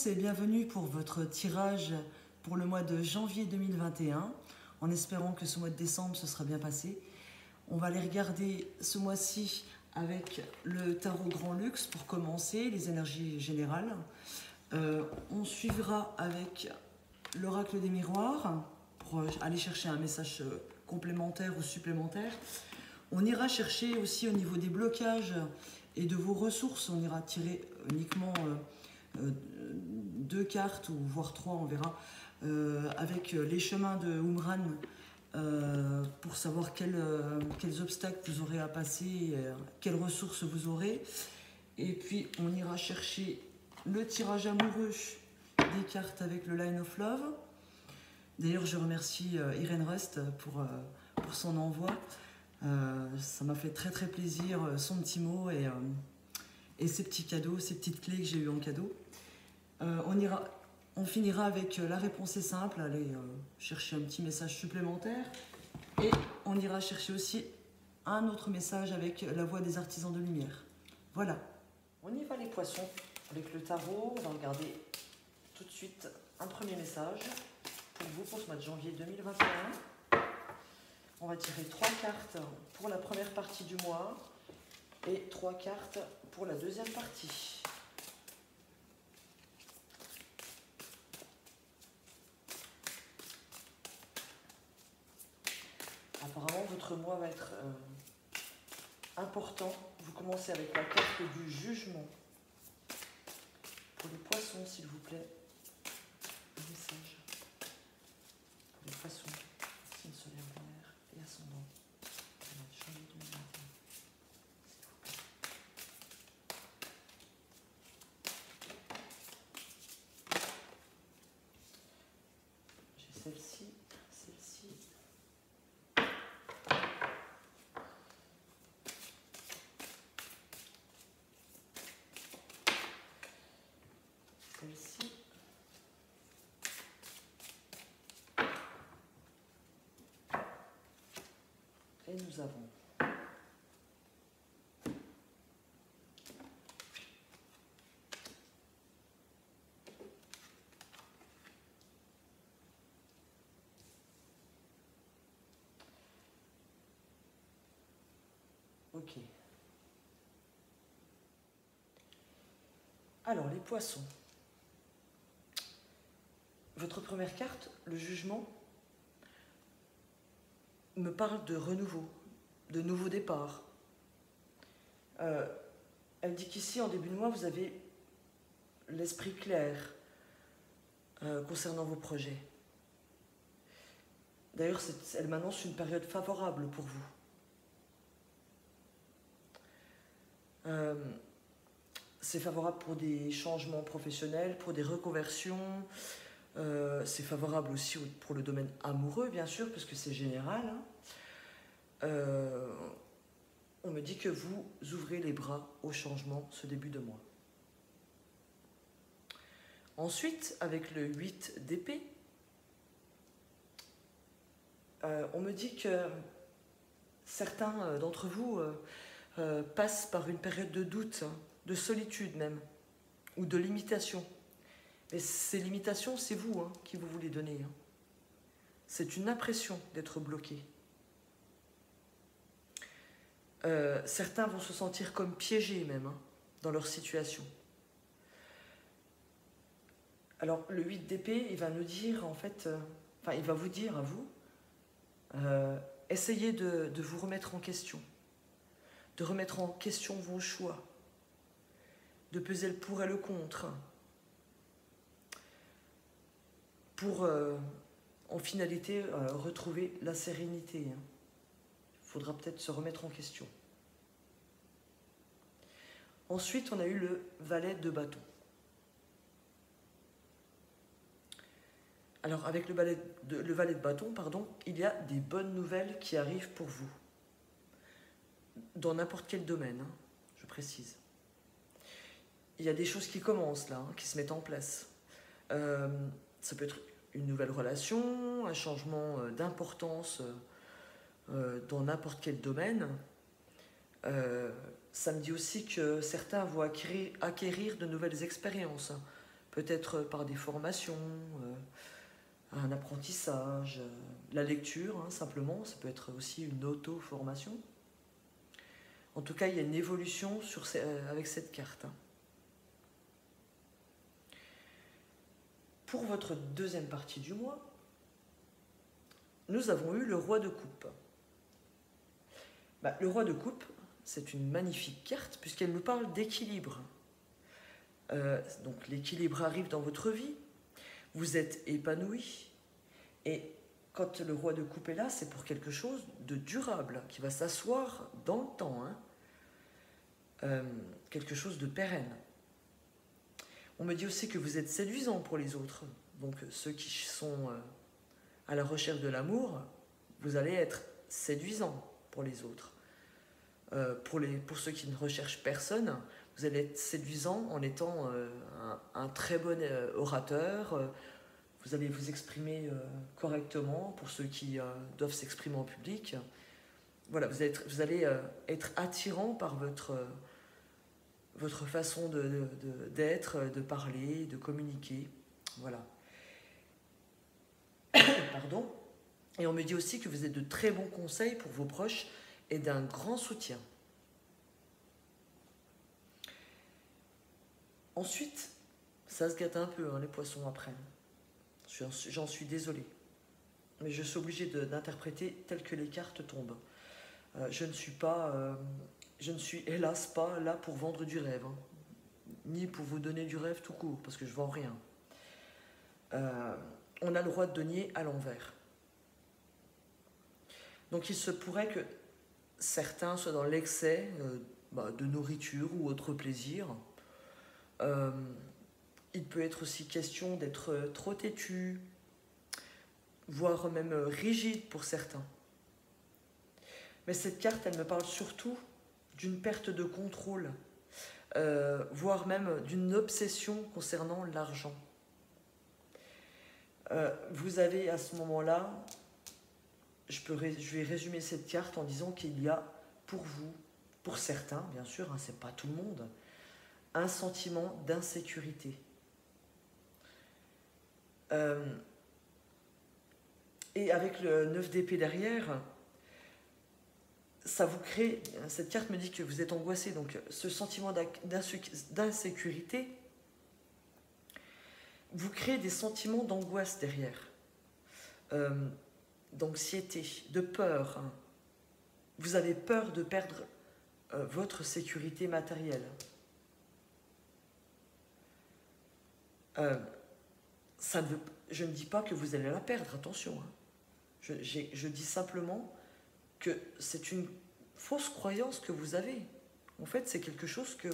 tous et bienvenue pour votre tirage pour le mois de janvier 2021, en espérant que ce mois de décembre se sera bien passé. On va les regarder ce mois-ci avec le tarot Grand Luxe pour commencer, les énergies générales. On suivra avec l'oracle des miroirs pour aller chercher un message complémentaire ou supplémentaire. On ira chercher aussi au niveau des blocages et de vos ressources, on ira tirer uniquement 2 cartes, ou voire 3, on verra, avec les chemins de Umran, pour savoir quels obstacles vous aurez à passer, quelles ressources vous aurez. Et puis on ira chercher le tirage amoureux des cartes avec le Line of Love. D'ailleurs, je remercie Irène Rust pour son envoi. Ça m'a fait très plaisir, son petit mot et ces petits cadeaux, ces petites clés que j'ai eues en cadeau. On finira avec la réponse est simple, aller chercher un petit message supplémentaire. Et on ira chercher aussi un autre message avec la voix des artisans de lumière. Voilà. On y va les poissons. Avec le tarot, on va regarder tout de suite un premier message pour vous pour ce mois de janvier 2021. On va tirer 3 cartes pour la première partie du mois et 3 cartes pour la deuxième partie. Apparemment, votre mois va être important. Vous commencez avec la carte du jugement. Pour les poissons, s'il vous plaît, un message. Pour les poissons, signe solaire lunaire et ascendant. Janvier 2021. J'ai celle-ci, celle-ci. Celle-ci. Et nous avons OK. Alors, les poissons. Votre première carte, le jugement, me parle de renouveau, de nouveau départ. Elle dit qu'ici, en début de mois, vous avez l'esprit clair concernant vos projets. D'ailleurs, elle m'annonce une période favorable pour vous. C'est favorable pour des changements professionnels, pour des reconversions. C'est favorable aussi pour le domaine amoureux, bien sûr, parce que c'est général. On me dit que vous ouvrez les bras au changement ce début de mois. Ensuite, avec le 8 d'épée, on me dit que certains d'entre vous passent par une période de doute, de solitude même, ou de limitation. Mais ces limitations, c'est vous qui vous voulez donner. C'est une impression d'être bloqué. Certains vont se sentir comme piégés même dans leur situation. Alors le 8 d'épée, il va nous dire en fait, il va vous dire à vous, essayez de vous remettre en question, de remettre en question vos choix, de peser le pour et le contre, pour en finalité retrouver la sérénité. Il faudra peut-être se remettre en question. Ensuite, on a eu le valet de bâton. Alors, avec le valet de bâton, il y a des bonnes nouvelles qui arrivent pour vous. Dans n'importe quel domaine, je précise. Il y a des choses qui commencent là, qui se mettent en place. Ça peut être une nouvelle relation, un changement d'importance dans n'importe quel domaine. Ça me dit aussi que certains vont acquérir de nouvelles expériences, peut-être par des formations, un apprentissage, la lecture, hein, simplement, ça peut être aussi une auto-formation. En tout cas, il y a une évolution avec cette carte. Hein. Pour votre deuxième partie du mois, nous avons eu le roi de coupe. Le roi de coupe, c'est une magnifique carte puisqu'elle nous parle d'équilibre. Donc l'équilibre arrive dans votre vie, vous êtes épanoui, et quand le roi de coupe est là, c'est pour quelque chose de durable, qui va s'asseoir dans le temps, hein. Quelque chose de pérenne. On me dit aussi que vous êtes séduisant pour les autres, donc ceux qui sont à la recherche de l'amour, vous allez être séduisant pour les autres. Pour ceux qui ne recherchent personne, vous allez être séduisant en étant un très bon orateur. Vous allez vous exprimer correctement pour ceux qui doivent s'exprimer en public. Voilà, vous allez être attirant par votre façon d'être, de parler, de communiquer. Voilà. Pardon. Et on me dit aussi que vous êtes de très bons conseils pour vos proches et d'un grand soutien. Ensuite, ça se gâte un peu, hein, les poissons après. J'en suis désolée. Mais je suis obligée d'interpréter tel que les cartes tombent. Je ne suis hélas pas là pour vendre du rêve, hein, ni pour vous donner du rêve tout court, parce que je ne vends rien. On a le roi de denier à l'envers. Donc il se pourrait que certains soient dans l'excès de nourriture ou autre plaisir. Il peut être aussi question d'être trop têtu, voire même rigide pour certains. Mais cette carte, elle me parle surtout d'une perte de contrôle, voire même d'une obsession concernant l'argent. Vous avez à ce moment-là, je vais résumer cette carte en disant qu'il y a pour vous, pour certains bien sûr, hein, c'est pas tout le monde, un sentiment d'insécurité. Et avec le 9 d'épée derrière, ça vous crée, cette carte me dit que vous êtes angoissé, donc ce sentiment d'insécurité vous crée des sentiments d'angoisse derrière, d'anxiété, de peur. Hein. Vous avez peur de perdre votre sécurité matérielle. Je ne dis pas que vous allez la perdre, attention. Hein. Je dis simplement que c'est une fausse croyance que vous avez. En fait, c'est quelque chose que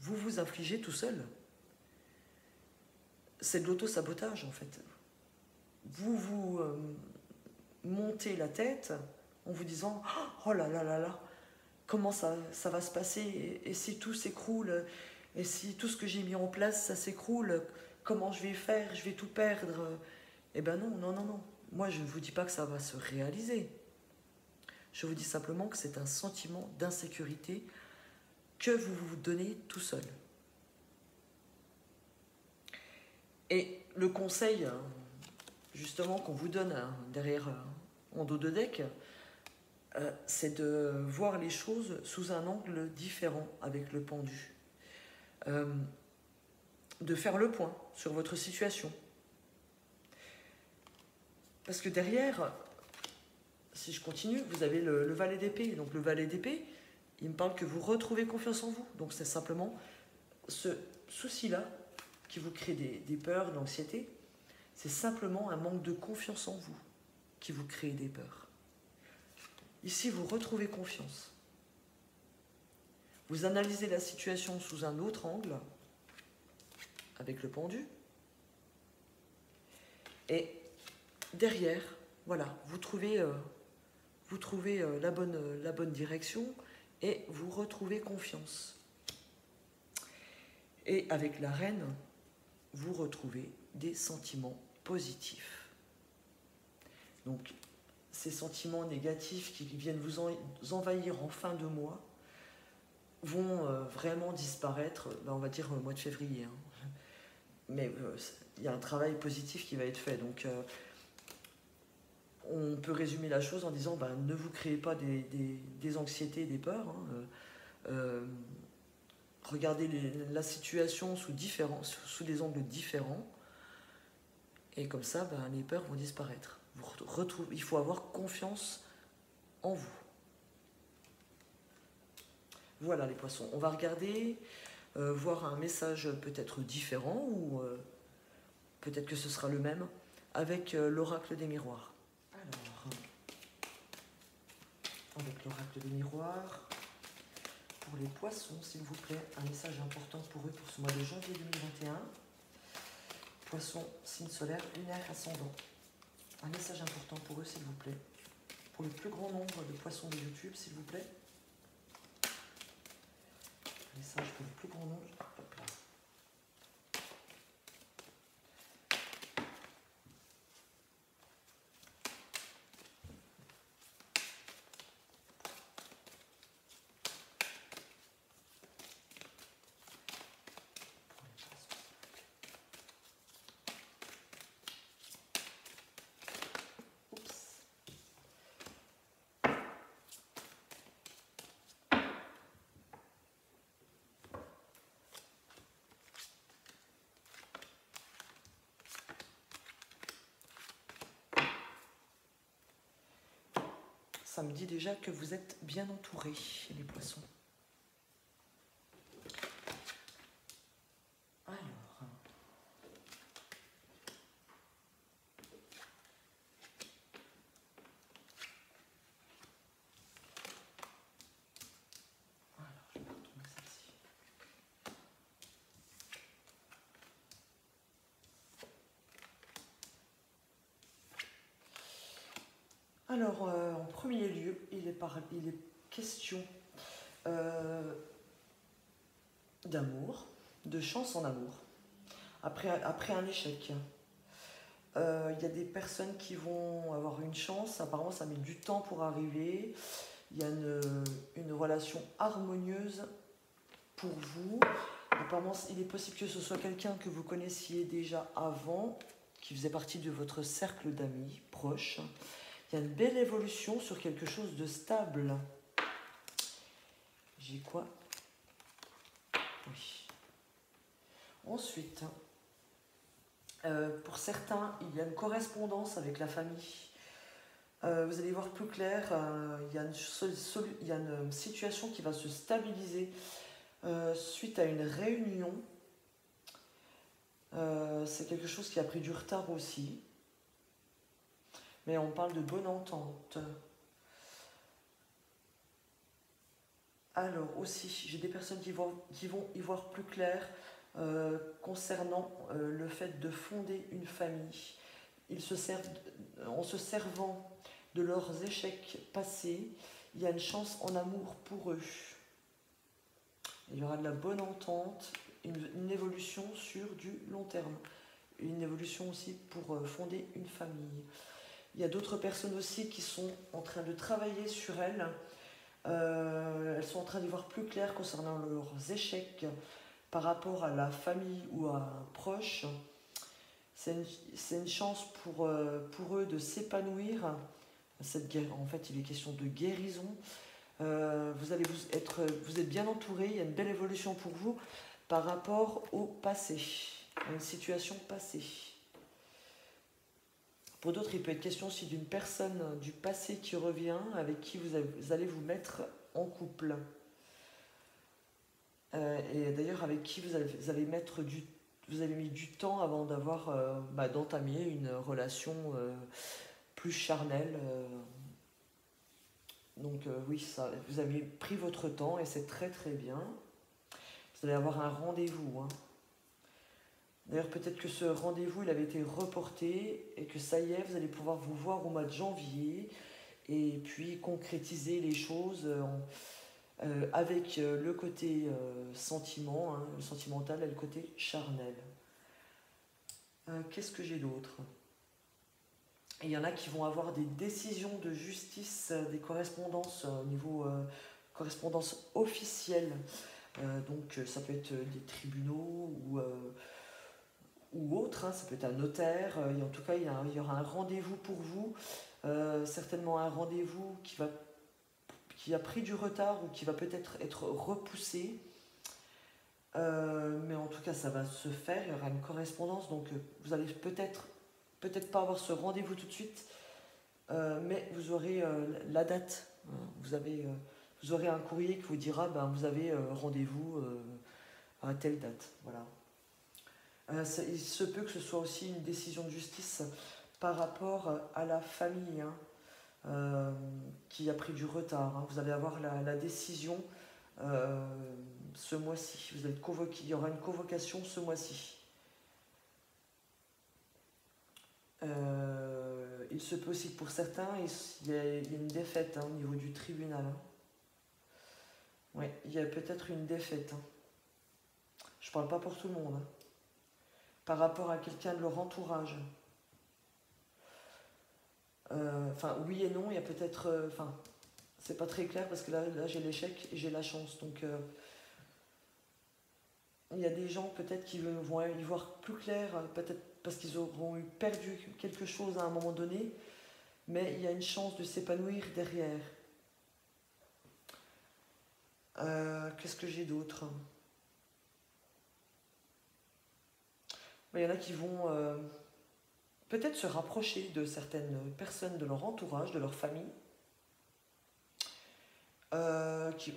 vous vous infligez tout seul. C'est de l'auto-sabotage, en fait. Vous montez la tête en vous disant « Oh là là là là, comment ça va se passer? Et si tout s'écroule? Et si tout ce que j'ai mis en place, ça s'écroule? Comment je vais faire? Je vais tout perdre ?» Eh ben non, non, non, non. Moi, je ne vous dis pas que ça va se réaliser. Je vous dis simplement que c'est un sentiment d'insécurité que vous vous donnez tout seul. Et le conseil, justement, qu'on vous donne derrière en dos de deck, c'est de voir les choses sous un angle différent avec le pendu. De faire le point sur votre situation. Parce que derrière, si je continue, vous avez le valet d'épée. Donc le valet d'épée, il me parle que vous retrouvez confiance en vous. Donc c'est simplement ce souci-là qui vous crée des peurs, de l'anxiété. C'est simplement un manque de confiance en vous qui vous crée des peurs. Ici, vous retrouvez confiance. Vous analysez la situation sous un autre angle, avec le pendu. Et derrière, voilà, vous trouvez la bonne direction et vous retrouvez confiance. Et avec la reine, vous retrouvez des sentiments positifs. Donc, ces sentiments négatifs qui viennent vous envahir en fin de mois vont vraiment disparaître, on va dire au mois de février. Hein. mais il y a un travail positif qui va être fait. Donc, on peut résumer la chose en disant ben, ne vous créez pas des anxiétés, des peurs. Hein. Regardez la situation sous des angles différents. Et comme ça, ben, les peurs vont disparaître. Il faut avoir confiance en vous. Voilà les poissons. On va regarder, voir un message peut-être différent ou peut-être que ce sera le même avec l'oracle des miroirs. Alors, avec l'oracle des miroirs, pour les poissons, s'il vous plaît, un message important pour eux pour ce mois de janvier 2021. Poissons, signe solaire, lunaire, ascendant. Un message important pour eux, s'il vous plaît. Pour le plus grand nombre de poissons de YouTube, s'il vous plaît. Un message pour le plus grand nombre. Hop là. Ça me dit déjà que vous êtes bien entourés, les poissons. Alors, en premier lieu, il est question d'amour, de chance en amour, après un échec. Il y a des personnes qui vont avoir une chance, apparemment ça met du temps pour arriver, il y a une relation harmonieuse pour vous. Apparemment, il est possible que ce soit quelqu'un que vous connaissiez déjà avant, qui faisait partie de votre cercle d'amis proches. Il y a une belle évolution sur quelque chose de stable. J'ai quoi? Oui. Ensuite, pour certains, il y a une correspondance avec la famille. Vous allez voir plus clair, il y a une situation qui va se stabiliser suite à une réunion. C'est quelque chose qui a pris du retard aussi. Mais on parle de bonne entente. Alors aussi, j'ai des personnes qui vont y voir plus clair concernant le fait de fonder une famille. En se servant de leurs échecs passés, il y a une chance en amour pour eux. Il y aura de la bonne entente, une évolution sur du long terme. Une évolution aussi pour fonder une famille. Il y a d'autres personnes aussi qui sont en train de travailler sur elles. Elles sont en train d'y voir plus clair concernant leurs échecs par rapport à la famille ou à un proche. C'est une chance pour eux de s'épanouir. En fait, il est question de guérison. Vous êtes bien entouré, il y a une belle évolution pour vous par rapport au passé, à une situation passée. Pour d'autres, il peut être question aussi d'une personne du passé qui revient, avec qui vous allez vous mettre en couple. Et d'ailleurs, avec qui vous allez mis du temps avant d'entamer une relation plus charnelle. Donc oui, vous avez pris votre temps et c'est très très bien. Vous allez avoir un rendez-vous. Hein. D'ailleurs, peut-être que ce rendez-vous, il avait été reporté et que ça y est, vous allez pouvoir vous voir au mois de janvier et puis concrétiser les choses avec le côté sentiment, hein, le sentimental et le côté charnel. Qu'est-ce que j'ai d'autre? Il y en a qui vont avoir des décisions de justice, des correspondances au niveau correspondance officielle. Donc ça peut être des tribunaux ou ou autre, hein, ça peut être un notaire, et en tout cas il y aura un rendez-vous pour vous, certainement un rendez-vous qui a pris du retard ou qui va peut-être être repoussé. Mais en tout cas, ça va se faire, il y aura une correspondance, donc vous allez peut-être pas avoir ce rendez-vous tout de suite, mais vous aurez la date. Hein. Vous aurez un courrier qui vous dira, ben, vous avez rendez-vous à telle date. Voilà. Il se peut que ce soit aussi une décision de justice par rapport à la famille, hein, qui a pris du retard. Hein. Vous allez avoir la décision ce mois-ci. Vous êtes convoqué, il y aura une convocation ce mois-ci. Il se peut aussi que pour certains, il y a une défaite, hein, au niveau du tribunal. Hein. Oui, il y a peut-être une défaite. Hein. Je ne parle pas pour tout le monde. Hein. Par rapport à quelqu'un de leur entourage. Enfin, oui et non, il y a peut-être... Enfin, c'est pas très clair parce que là j'ai l'échec et j'ai la chance. Donc, il y a des gens peut-être qui vont y voir plus clair, peut-être parce qu'ils auront perdu quelque chose à un moment donné, mais il y a une chance de s'épanouir derrière. Qu'est-ce que j'ai d'autre? Il y en a qui vont peut-être se rapprocher de certaines personnes de leur entourage, de leur famille, qui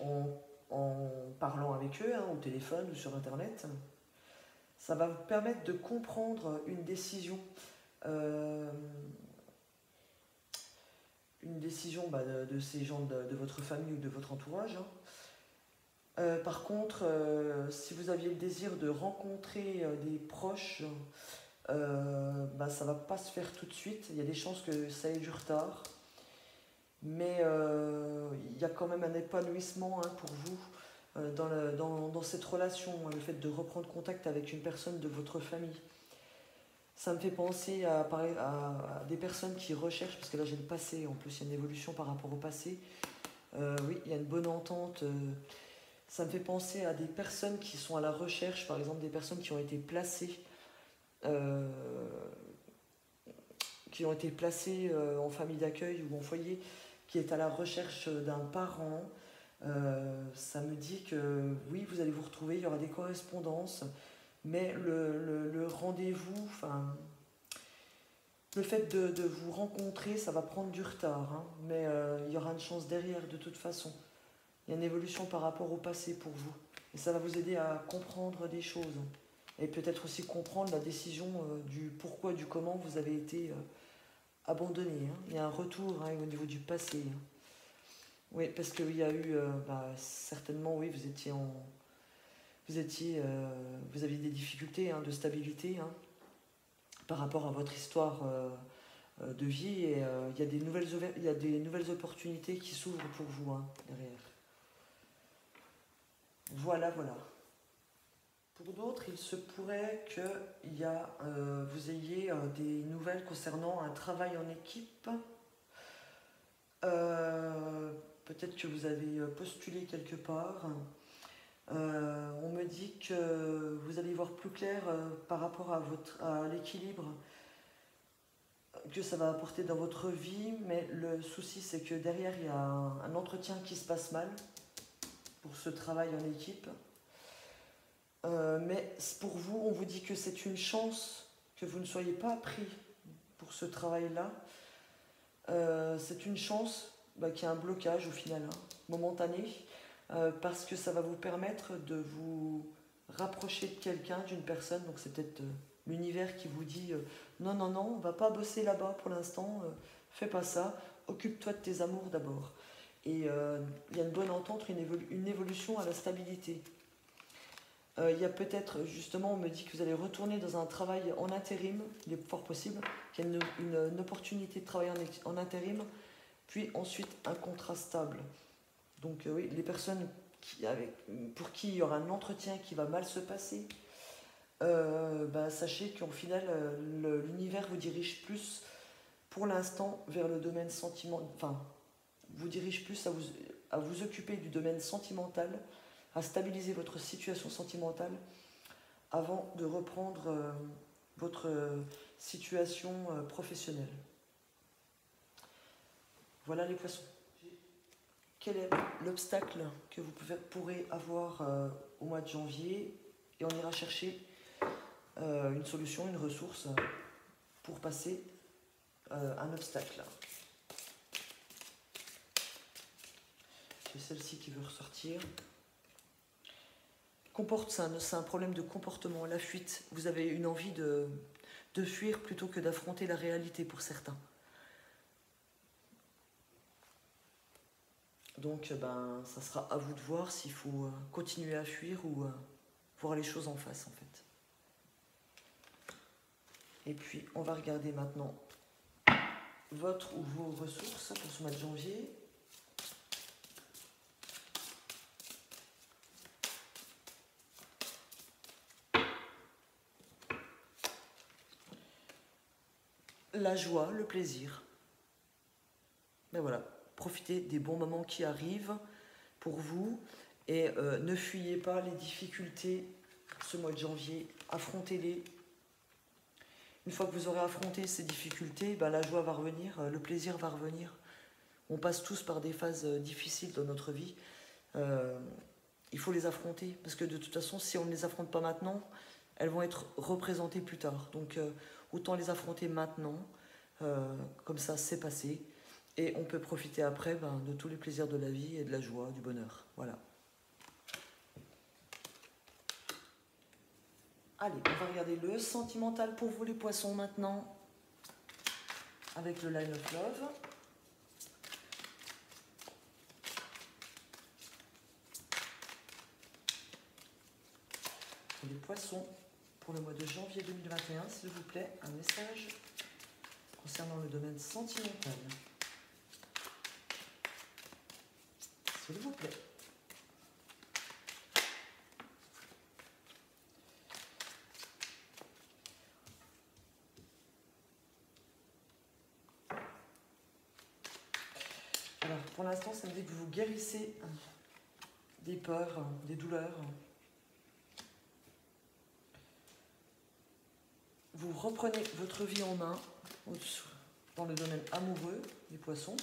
en parlant avec eux, hein, au téléphone ou sur internet, ça va vous permettre de comprendre une décision de ces gens de votre famille ou de votre entourage. Hein. Par contre, si vous aviez le désir de rencontrer des proches, ça ne va pas se faire tout de suite. Il y a des chances que ça ait du retard. Mais il y a quand même un épanouissement, hein, pour vous dans cette relation, hein, le fait de reprendre contact avec une personne de votre famille. Ça me fait penser à des personnes qui recherchent, parce que là j'ai le passé, en plus il y a une évolution par rapport au passé. Oui, il y a une bonne entente. Ça me fait penser à des personnes qui sont à la recherche, par exemple des personnes qui ont été placées en famille d'accueil ou en foyer, qui est à la recherche d'un parent. Ça me dit que oui, vous allez vous retrouver, il y aura des correspondances, mais le rendez-vous, enfin, le fait de vous rencontrer, ça va prendre du retard, hein, mais il y aura une chance derrière de toute façon. Il y a une évolution par rapport au passé pour vous, et ça va vous aider à comprendre des choses, et peut-être aussi comprendre la décision du pourquoi, du comment vous avez été abandonné. Hein. Il y a un retour, hein, au niveau du passé. Hein. Oui, parce qu'il y a eu, certainement, oui, vous aviez des difficultés, hein, de stabilité, hein, par rapport à votre histoire de vie, et il y a des nouvelles opportunités qui s'ouvrent pour vous, hein, derrière. Voilà, voilà. Pour d'autres, il se pourrait que vous ayez des nouvelles concernant un travail en équipe. Peut-être que vous avez postulé quelque part. On me dit que vous allez voir plus clair par rapport à l'équilibre que ça va apporter dans votre vie, mais le souci c'est que derrière il y a un entretien qui se passe mal pour ce travail en équipe. Mais pour vous, on vous dit que c'est une chance que vous ne soyez pas pris pour ce travail-là. C'est une chance qu'il y ait un blocage au final, hein, momentané, parce que ça va vous permettre de vous rapprocher de quelqu'un, d'une personne. Donc c'est peut-être l'univers qui vous dit non, non, non, on va pas bosser là-bas pour l'instant, fais pas ça, occupe-toi de tes amours d'abord. Et il y a une bonne entente, une évolution à la stabilité. Il y a peut-être, justement, on me dit que vous allez retourner dans un travail en intérim, il est fort possible qu'il y ait une opportunité de travail en intérim, puis ensuite un contrat stable. Donc oui, les personnes pour qui il y aura un entretien qui va mal se passer, sachez qu'au final, l'univers vous dirige plus, pour l'instant, vers le domaine sentimental, enfin, vous dirige plus à vous occuper du domaine sentimental, à stabiliser votre situation sentimentale avant de reprendre votre situation professionnelle. Voilà les poissons. Quel est l'obstacle que vous pourrez avoir au mois de janvier? Et on ira chercher une solution, une ressource pour passer un obstacle. C'est celle-ci qui veut ressortir. C'est un problème de comportement, la fuite. Vous avez une envie de fuir plutôt que d'affronter la réalité pour certains. Donc, ça sera à vous de voir s'il faut continuer à fuir ou voir les choses en face, en fait. Et puis, on va regarder maintenant votre ou vos ressources pour ce mois de janvier. La joie, le plaisir. Ben voilà, profitez des bons moments qui arrivent pour vous et ne fuyez pas les difficultés ce mois de janvier, affrontez-les. Une fois que vous aurez affronté ces difficultés, la joie va revenir, le plaisir va revenir. On passe tous par des phases difficiles dans notre vie. Il faut les affronter parce que de toute façon, si on ne les affronte pas maintenant, elles vont être représentées plus tard. Donc autant les affronter maintenant, comme ça c'est passé. Et on peut profiter après de tous les plaisirs de la vie et de la joie, du bonheur. Voilà. Allez, on va regarder le sentimental pour vous les poissons maintenant. Avec le Line of Love. Pour les poissons, pour le mois de janvier 2021, s'il vous plaît, un message concernant le domaine sentimental. S'il vous plaît. Alors, pour l'instant, ça me dit que vous guérissez des peurs, des douleurs. Vous reprenez votre vie en main dans le domaine amoureux des poissons.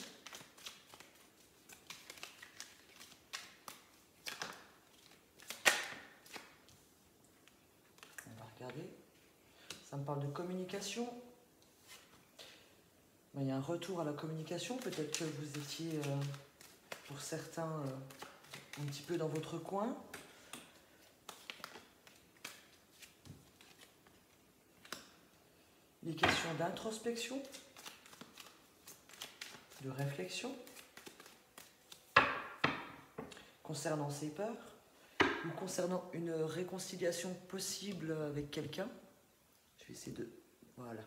On va regarder. Ça me parle de communication. Il y a un retour à la communication. Peut-être que vous étiez, pour certains, un petit peu dans votre coin. Les questions d'introspection, de réflexion, concernant ses peurs, ou concernant une réconciliation possible avec quelqu'un. Je vais essayer de... Voilà.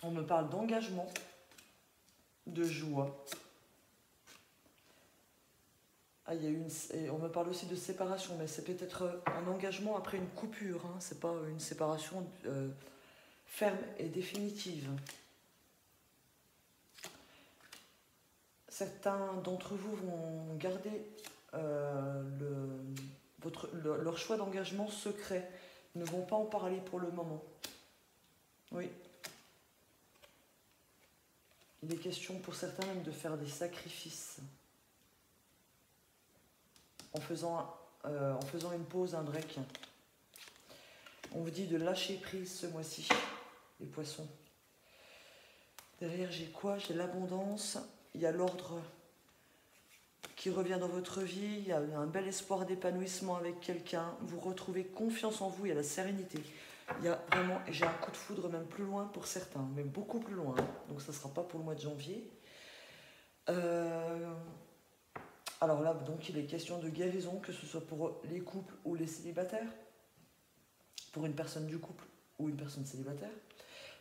On me parle d'engagement, de joie. On me parle aussi de séparation, mais c'est peut-être un engagement après une coupure. Hein. C'est pas une séparation ferme et définitive. Certains d'entre vous vont garder leur choix d'engagement secret. Ils ne vont pas en parler pour le moment. Oui. Il est question pour certains même de faire des sacrifices. En faisant une pause, un break. On vous dit de lâcher prise ce mois-ci, les poissons. Derrière, j'ai quoi? J'ai l'abondance, il y a l'ordre qui revient dans votre vie, il y a un bel espoir d'épanouissement avec quelqu'un, vous retrouvez confiance en vous, il y a la sérénité. Il y a vraiment, j'ai un coup de foudre même plus loin pour certains, mais beaucoup plus loin, donc ça ne sera pas pour le mois de janvier. Alors là, donc, il est question de guérison, que ce soit pour les couples ou les célibataires, pour une personne du couple ou une personne célibataire.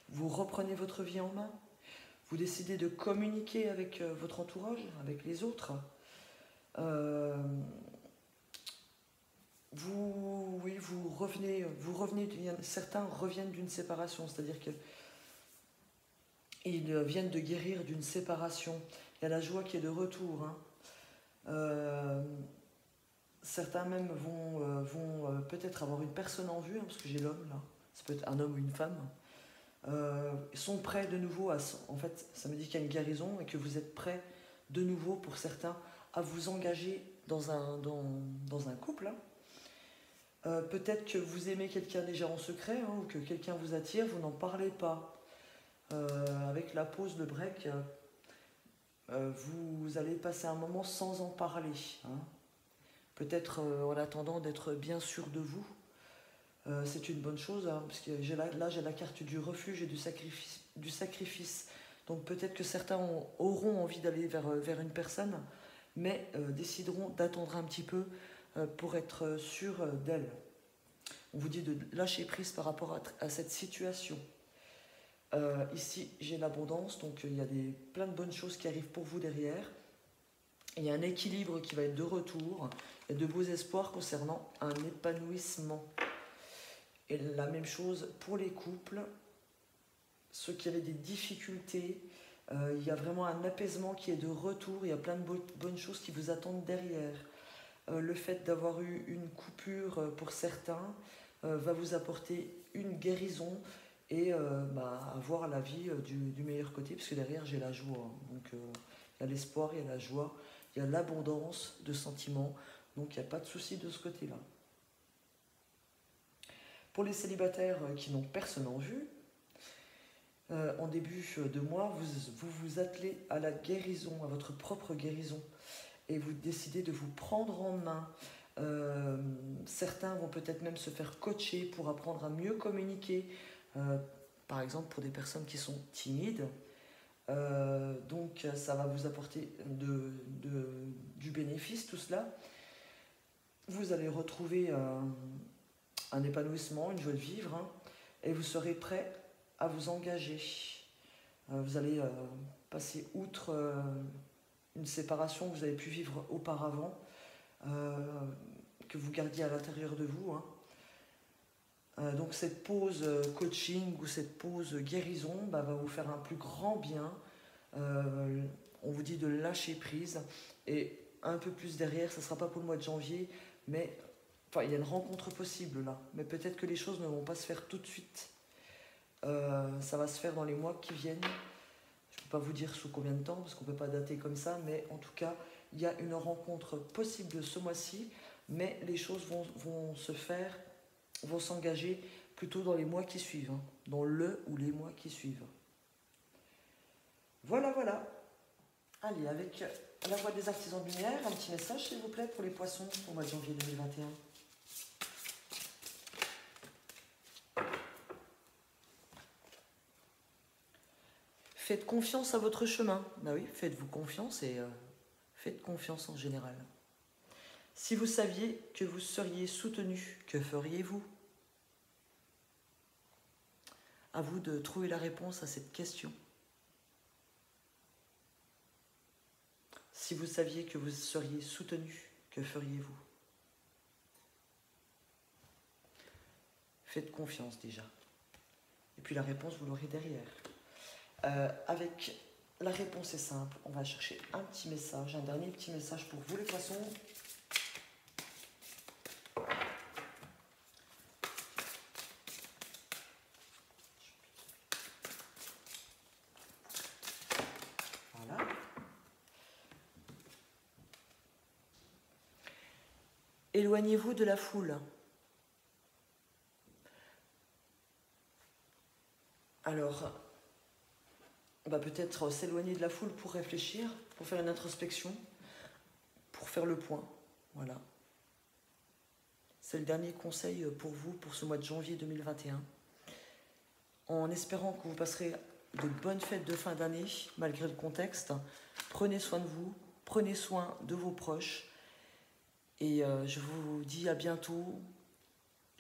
Vous reprenez votre vie en main, vous décidez de communiquer avec votre entourage, avec les autres. Vous revenez, certains reviennent d'une séparation, c'est-à-dire qu'ils viennent de guérir d'une séparation. Il y a la joie qui est de retour, hein. Certains même vont peut-être avoir une personne en vue, hein, parce que j'ai l'homme là, ça peut être un homme ou une femme, sont prêts de nouveau à... En fait, ça me dit qu'il y a une guérison et que vous êtes prêts de nouveau, pour certains, à vous engager dans un couple. Hein. Peut-être que vous aimez quelqu'un déjà en secret, hein, ou que quelqu'un vous attire, vous n'en parlez pas. Avec la pause, le break, vous allez passer un moment sans en parler. Hein. Peut-être en attendant d'être bien sûr de vous. C'est une bonne chose, hein, parce que là j'ai la carte du refuge et du sacrifice. Donc peut-être que certains auront envie d'aller vers une personne, mais décideront d'attendre un petit peu pour être sûr d'elle. On vous dit de lâcher prise par rapport à cette situation. Ici j'ai l'abondance, donc il y a plein de bonnes choses qui arrivent pour vous derrière. Il y a un équilibre qui va être de retour. Il y a de beaux espoirs concernant un épanouissement. Et la même chose pour les couples. Ceux qui avaient des difficultés, il y a vraiment un apaisement qui est de retour. Il y a plein de bonnes choses qui vous attendent derrière. Le fait d'avoir eu une coupure pour certains va vous apporter une guérison et avoir la vie du meilleur côté, parce que derrière j'ai la joie. Hein. Donc il y a l'espoir, il y a la joie, il y a l'abondance de sentiments. Donc il n'y a pas de souci de ce côté-là. Pour les célibataires qui n'ont personne en vue, en début de mois, vous attelez à la guérison, à votre propre guérison, et vous décidez de vous prendre en main. Certains vont peut-être même se faire coacher pour apprendre à mieux communiquer, par exemple pour des personnes qui sont timides. Donc ça va vous apporter du bénéfice, tout cela. Vous allez retrouver un épanouissement, une joie de vivre, hein, et vous serez prêt à vous engager. Vous allez passer outre une séparation que vous avez pu vivre auparavant, que vous gardiez à l'intérieur de vous. Hein. Donc cette pause coaching ou cette pause guérison va vous faire un plus grand bien. On vous dit de lâcher prise, et un peu plus derrière, ça ne sera pas pour le mois de janvier, mais enfin, il y a une rencontre possible là, mais peut-être que les choses ne vont pas se faire tout de suite. Ça va se faire dans les mois qui viennent. Je ne peux pas vous dire sous combien de temps, parce qu'on ne peut pas dater comme ça, mais en tout cas, il y a une rencontre possible ce mois-ci, mais les choses vont se faire, vont s'engager plutôt dans les mois qui suivent, hein, dans le ou les mois qui suivent. Voilà, voilà. Allez, avec la voix des artisans de lumière, un petit message s'il vous plaît pour les poissons au mois de janvier 2021. Faites confiance à votre chemin. Ben oui, faites-vous confiance et faites confiance en général. Si vous saviez que vous seriez soutenu, que feriez-vous? À vous de trouver la réponse à cette question. Si vous saviez que vous seriez soutenu, que feriez-vous? Faites confiance déjà. Et puis la réponse, vous l'aurez derrière. Avec la réponse est simple, on va chercher un petit message, un dernier petit message pour vous les poissons. Voilà. Éloignez-vous de la foule. Alors, peut-être s'éloigner de la foule pour réfléchir, pour faire une introspection, pour faire le point. Voilà. C'est le dernier conseil pour vous pour ce mois de janvier 2021. En espérant que vous passerez de bonnes fêtes de fin d'année, malgré le contexte. Prenez soin de vous, prenez soin de vos proches. Et je vous dis à bientôt.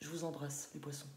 Je vous embrasse, les poissons.